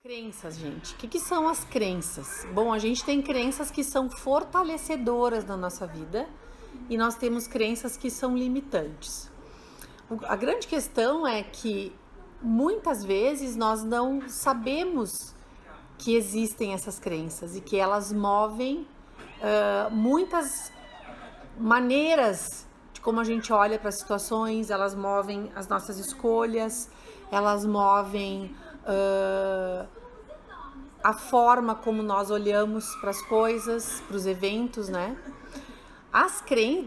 Crenças, gente. O que são as crenças? Bom, a gente tem crenças que são fortalecedoras na nossa vida e nós temos crenças que são limitantes. A grande questão é que muitas vezes nós não sabemos que existem essas crenças e que elas movem muitas maneiras de como a gente olha para as situações, elas movem as nossas escolhas, elas movem a forma como nós olhamos para as coisas, para os eventos, né?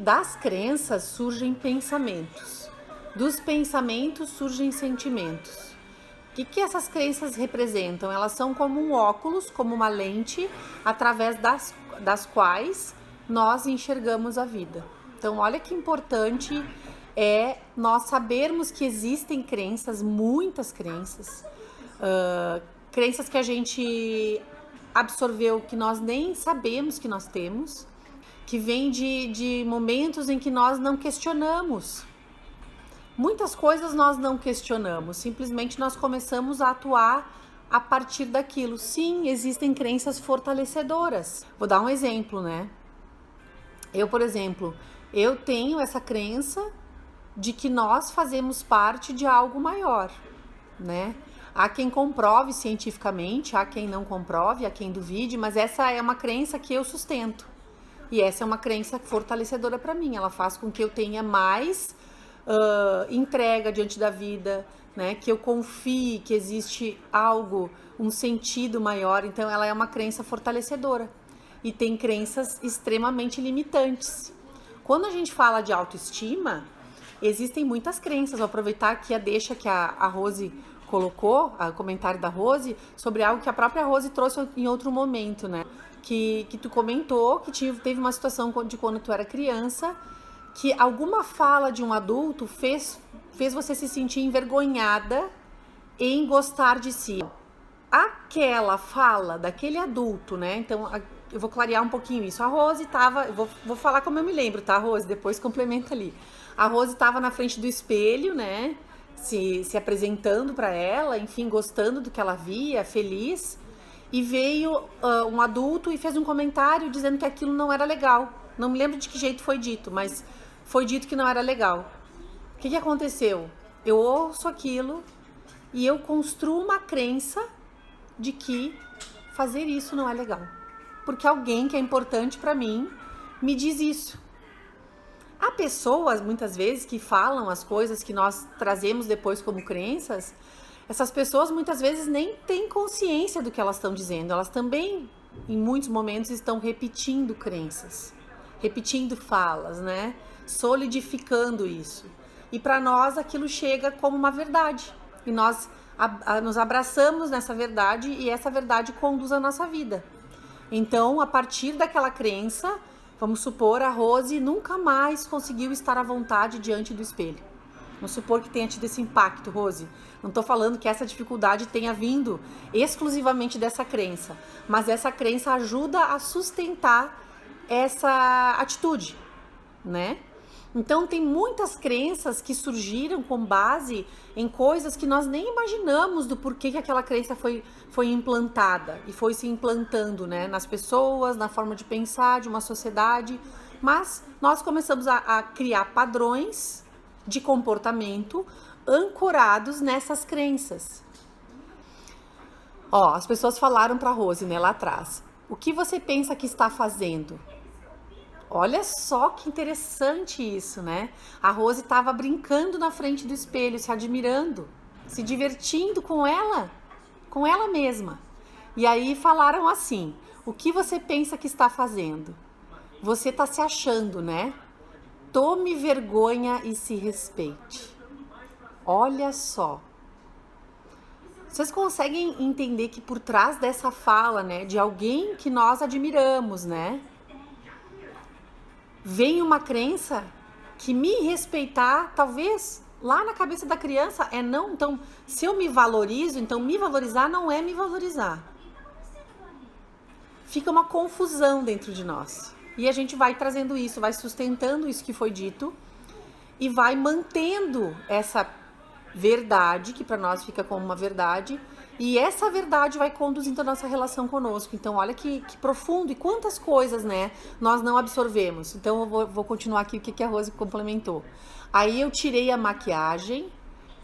Das crenças surgem pensamentos, dos pensamentos surgem sentimentos. O que essas crenças representam? Elas são como um óculos, como uma lente, através das quais nós enxergamos a vida. Então, olha que importante é nós sabermos que existem crenças, muitas crenças, crenças que a gente absorveu que nós nem sabemos que nós temos, que vem de momentos em que nós não questionamos. Muitas coisas nós não questionamos, simplesmente nós começamos a atuar a partir daquilo. Sim, existem crenças fortalecedoras. Vou dar um exemplo, né? Por exemplo, eu tenho essa crença de que nós fazemos parte de algo maior, né? Há quem comprove cientificamente, há quem não comprove, há quem duvide, mas essa é uma crença que eu sustento. E essa é uma crença fortalecedora para mim. Ela faz com que eu tenha mais entrega diante da vida, né? Que eu confie que existe algo, um sentido maior. Então, ela é uma crença fortalecedora. E tem crenças extremamente limitantes. Quando a gente fala de autoestima, existem muitas crenças. Vou aproveitar aqui a deixa que a Rose colocou, o comentário da Rose, sobre algo que a própria Rose trouxe em outro momento, né? Que tu comentou que teve uma situação de quando tu era criança, que alguma fala de um adulto fez você se sentir envergonhada em gostar de si. Aquela fala daquele adulto, né? Então, eu vou clarear um pouquinho isso. A Rose tava, vou falar como eu me lembro, tá, Rose? Depois complementa ali. A Rose estava na frente do espelho, né? Se apresentando para ela, enfim, gostando do que ela via, feliz. E veio um adulto e fez um comentário dizendo que aquilo não era legal. Não me lembro de que jeito foi dito, mas foi dito que não era legal. O que aconteceu? Eu ouço aquilo e eu construo uma crença de que fazer isso não é legal. Porque alguém que é importante para mim me diz isso. Há pessoas, muitas vezes, que falam as coisas que nós trazemos depois como crenças. Essas pessoas, muitas vezes, nem têm consciência do que elas estão dizendo. Elas também, em muitos momentos, estão repetindo crenças, repetindo falas, né? Solidificando isso. E para nós, aquilo chega como uma verdade. E nós nos abraçamos nessa verdade e essa verdade conduz a nossa vida. Então, a partir daquela crença, vamos supor, a Rose nunca mais conseguiu estar à vontade diante do espelho. Vamos supor que tenha tido esse impacto, Rose. Não estou falando que essa dificuldade tenha vindo exclusivamente dessa crença, mas essa crença ajuda a sustentar essa atitude, né? Então, tem muitas crenças que surgiram com base em coisas que nós nem imaginamos do porquê que aquela crença foi implantada e foi se implantando, né, nas pessoas, na forma de pensar de uma sociedade. Mas nós começamos a criar padrões de comportamento ancorados nessas crenças. As pessoas falaram para a Rose, né, lá atrás: o que você pensa que está fazendo? Olha só que interessante isso, né? A Rose estava brincando na frente do espelho, se admirando, se divertindo com ela mesma. E aí falaram assim: o que você pensa que está fazendo? Você está se achando, né? Tome vergonha e se respeite. Olha só. Vocês conseguem entender que por trás dessa fala, né, de alguém que nós admiramos, né, vem uma crença que me respeitar, talvez lá na cabeça da criança não. Então, se eu me valorizo, então me valorizar não é me valorizar. Fica uma confusão dentro de nós. E a gente vai trazendo isso, vai sustentando isso que foi dito e vai mantendo essa verdade, que para nós fica como uma verdade, e essa verdade vai conduzindo a nossa relação conosco. Então, olha que profundo e quantas coisas, né, nós não absorvemos. Então, eu vou continuar aqui o que a Rose complementou. Aí eu tirei a maquiagem,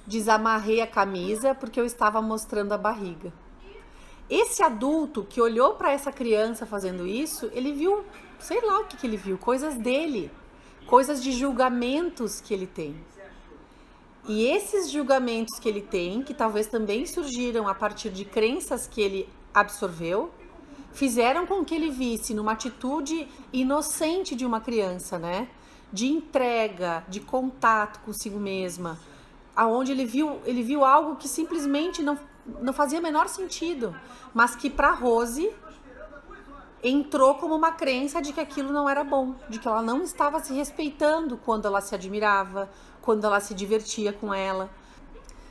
desamarrei a camisa porque eu estava mostrando a barriga. Esse adulto que olhou para essa criança fazendo isso, ele viu, sei lá o que ele viu, coisas dele, coisas de julgamentos que ele tem. E esses julgamentos que ele tem, que talvez também surgiram a partir de crenças que ele absorveu, fizeram com que ele visse numa atitude inocente de uma criança, né? De entrega, de contato consigo mesma, aonde ele viu algo que simplesmente não fazia o menor sentido, mas que para Rose entrou como uma crença de que aquilo não era bom, de que ela não estava se respeitando quando ela se admirava, quando ela se divertia com ela.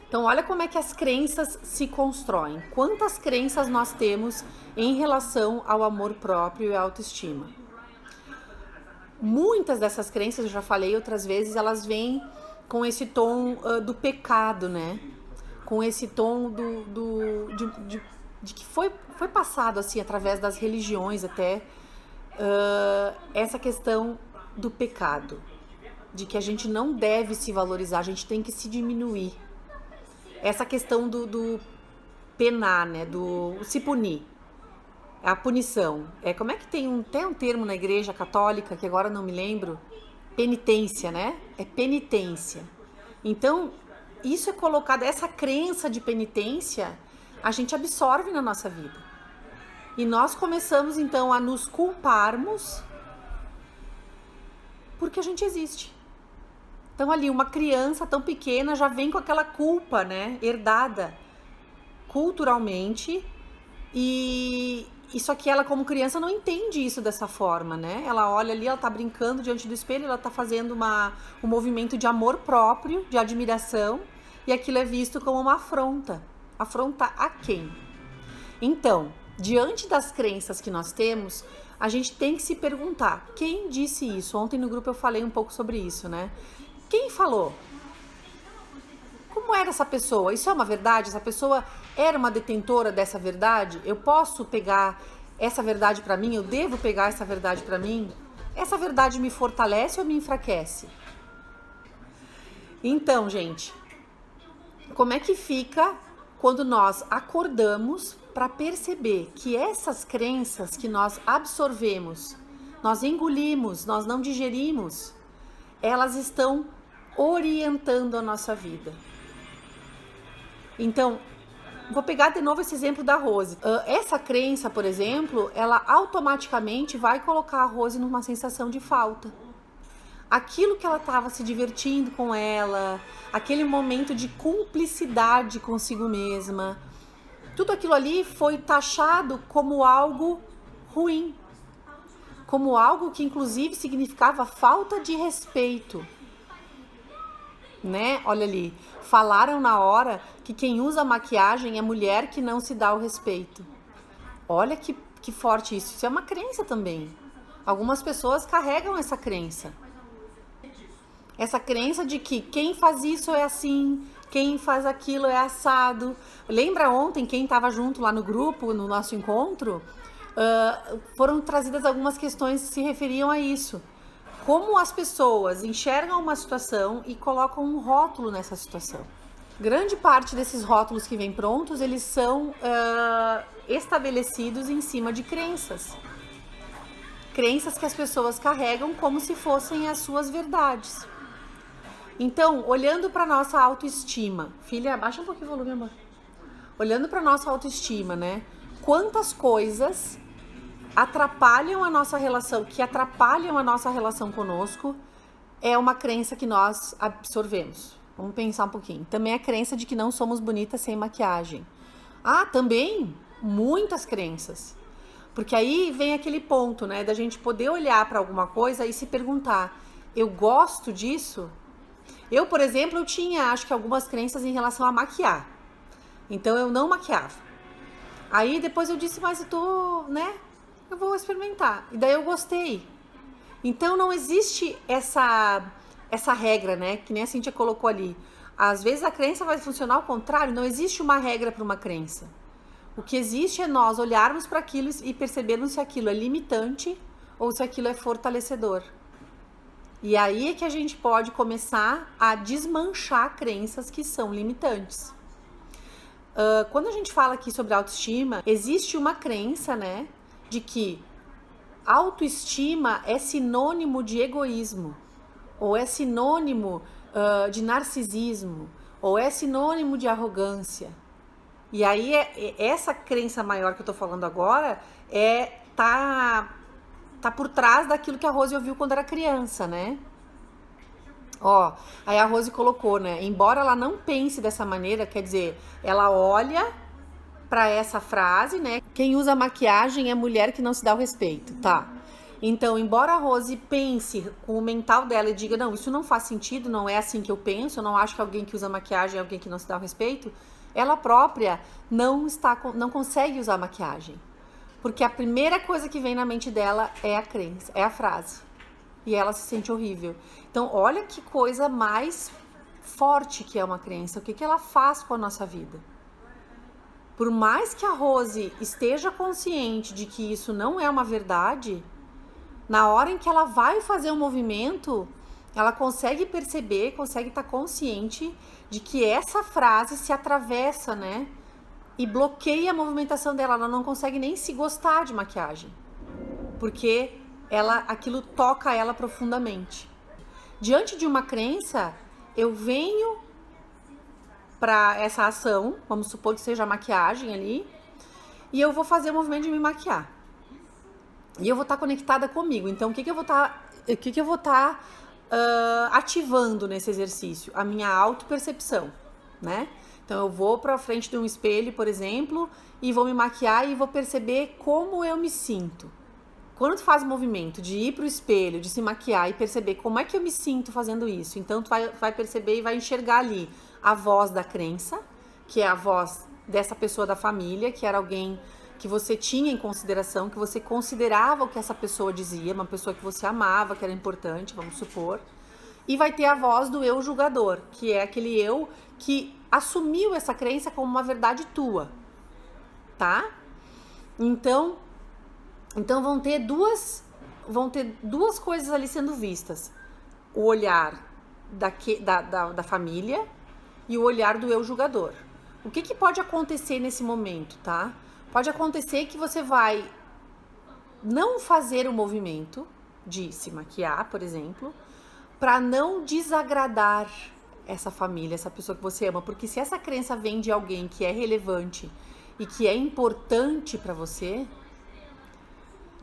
Então, olha como é que as crenças se constroem. Quantas crenças nós temos em relação ao amor próprio e à autoestima? Muitas dessas crenças, eu já falei outras vezes, elas vêm com esse tom do pecado, né? Com esse tom de que foi passado assim através das religiões até essa questão do pecado, de que a gente não deve se valorizar, a gente tem que se diminuir. Essa questão do penar, né, do se punir, a punição. Como é que tem um termo na igreja católica, que agora não me lembro, penitência, né? É penitência. Então, isso é colocado, essa crença de penitência, a gente absorve na nossa vida. E nós começamos, então, a nos culparmos porque a gente existe. Então, ali, uma criança tão pequena já vem com aquela culpa, né? Herdada culturalmente. E só que ela, como criança, não entende isso dessa forma, né? Ela olha ali, ela tá brincando diante do espelho, ela tá fazendo um movimento de amor próprio, de admiração, e aquilo é visto como uma afronta. Afronta a quem? Então, diante das crenças que nós temos, a gente tem que se perguntar, quem disse isso? Ontem no grupo eu falei um pouco sobre isso, né? Quem falou? Como era essa pessoa? Isso é uma verdade? Essa pessoa era uma detentora dessa verdade? Eu posso pegar essa verdade para mim? Eu devo pegar essa verdade para mim? Essa verdade me fortalece ou me enfraquece? Então, gente, como é que fica quando nós acordamos para perceber que essas crenças que nós absorvemos, nós engolimos, nós não digerimos, elas estão orientando a nossa vida? Então, vou pegar de novo esse exemplo da Rose. Essa crença, por exemplo, ela automaticamente vai colocar a Rose numa sensação de falta. Aquilo que ela estava se divertindo com ela, aquele momento de cumplicidade consigo mesma, tudo aquilo ali foi taxado como algo ruim, como algo que inclusive significava falta de respeito, né? Olha ali, falaram na hora que quem usa maquiagem é mulher que não se dá o respeito. Olha que forte isso. Isso é uma crença também. Algumas pessoas carregam essa crença. Essa crença de que quem faz isso é assim, quem faz aquilo é assado. Lembra ontem, quem estava junto lá no grupo, no nosso encontro, foram trazidas algumas questões que se referiam a isso. Como as pessoas enxergam uma situação e colocam um rótulo nessa situação. Grande parte desses rótulos que vêm prontos, eles são estabelecidos em cima de crenças. Crenças que as pessoas carregam como se fossem as suas verdades. Então, olhando para nossa autoestima, filha, abaixa um pouquinho o volume, amor. Olhando para nossa autoestima, né? Quantas coisas atrapalham a nossa relação, que atrapalham a nossa relação conosco, é uma crença que nós absorvemos. Vamos pensar um pouquinho. Também a crença de que não somos bonitas sem maquiagem. Também muitas crenças. Porque aí vem aquele ponto, né, da gente poder olhar para alguma coisa e se perguntar, eu gosto disso? Eu, por exemplo, eu tinha, acho que algumas crenças em relação a maquiar. Então, eu não maquiava. Aí, depois eu disse, mas eu vou experimentar. E daí eu gostei. Então, não existe essa regra, né? Que nem a Cíntia colocou ali. Às vezes a crença vai funcionar ao contrário, não existe uma regra para uma crença. O que existe é nós olharmos para aquilo e percebermos se aquilo é limitante ou se aquilo é fortalecedor. E aí é que a gente pode começar a desmanchar crenças que são limitantes. Quando a gente fala aqui sobre autoestima, existe uma crença, né, de que autoestima é sinônimo de egoísmo, ou é sinônimo de narcisismo, ou é sinônimo de arrogância. E aí essa crença maior que eu tô falando agora tá por trás daquilo que a Rose ouviu quando era criança, né? Ó, aí a Rose colocou, né? Embora ela não pense dessa maneira, quer dizer, ela olha pra essa frase, né? Quem usa maquiagem é mulher que não se dá o respeito, tá? Então, embora a Rose pense com o mental dela e diga, não, isso não faz sentido, não é assim que eu penso, eu não acho que alguém que usa maquiagem é alguém que não se dá o respeito, ela própria não consegue usar maquiagem. Porque a primeira coisa que vem na mente dela é a crença, é a frase. E ela se sente horrível. Então, olha que coisa mais forte que é uma crença. O que ela faz com a nossa vida? Por mais que a Rose esteja consciente de que isso não é uma verdade, na hora em que ela vai fazer um movimento, ela consegue perceber, consegue estar consciente de que essa frase se atravessa, né? E bloqueia a movimentação dela. Ela não consegue nem se gostar de maquiagem, porque aquilo toca ela profundamente. Diante de uma crença, eu venho para essa ação, vamos supor que seja a maquiagem ali, e eu vou fazer o movimento de me maquiar. E eu vou estar conectada comigo. Então, o que eu vou estar ativando nesse exercício? A minha autopercepção, né? Então, eu vou para frente de um espelho, por exemplo, e vou me maquiar e vou perceber como eu me sinto. Quando tu faz o movimento de ir pro espelho, de se maquiar e perceber como é que eu me sinto fazendo isso, então tu vai perceber e vai enxergar ali a voz da crença, que é a voz dessa pessoa da família, que era alguém que você tinha em consideração, que você considerava o que essa pessoa dizia, uma pessoa que você amava, que era importante, vamos supor. E vai ter a voz do eu julgador, que é aquele eu que assumiu essa crença como uma verdade tua, tá? Então vão ter duas coisas ali sendo vistas. O olhar da família e o olhar do eu julgador. O que pode acontecer nesse momento, tá? Pode acontecer que você vai não fazer o movimento de se maquiar, por exemplo, para não desagradar essa família, essa pessoa que você ama. Porque se essa crença vem de alguém que é relevante e que é importante para você,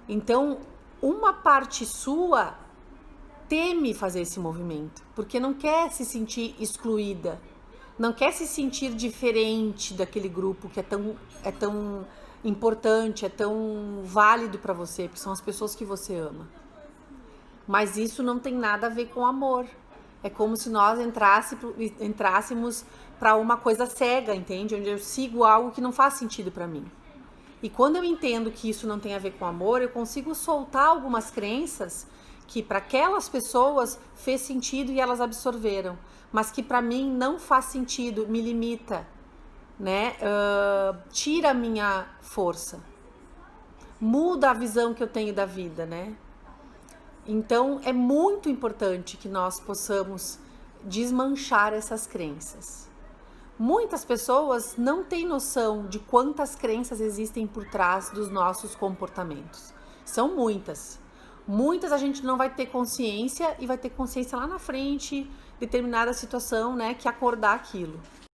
então uma parte sua teme fazer esse movimento, porque não quer se sentir excluída, não quer se sentir diferente daquele grupo que é tão importante, é tão válido para você, porque são as pessoas que você ama. Mas isso não tem nada a ver com amor. É como se nós entrássemos para uma coisa cega, entende? Onde eu sigo algo que não faz sentido para mim. E quando eu entendo que isso não tem a ver com amor, eu consigo soltar algumas crenças que para aquelas pessoas fez sentido e elas absorveram, mas que para mim não faz sentido, me limita, né? Tira a minha força, muda a visão que eu tenho da vida, né? Então é muito importante que nós possamos desmanchar essas crenças. Muitas pessoas não têm noção de quantas crenças existem por trás dos nossos comportamentos. São muitas. Muitas a gente não vai ter consciência e vai ter consciência lá na frente, determinada situação, né, que acordar aquilo.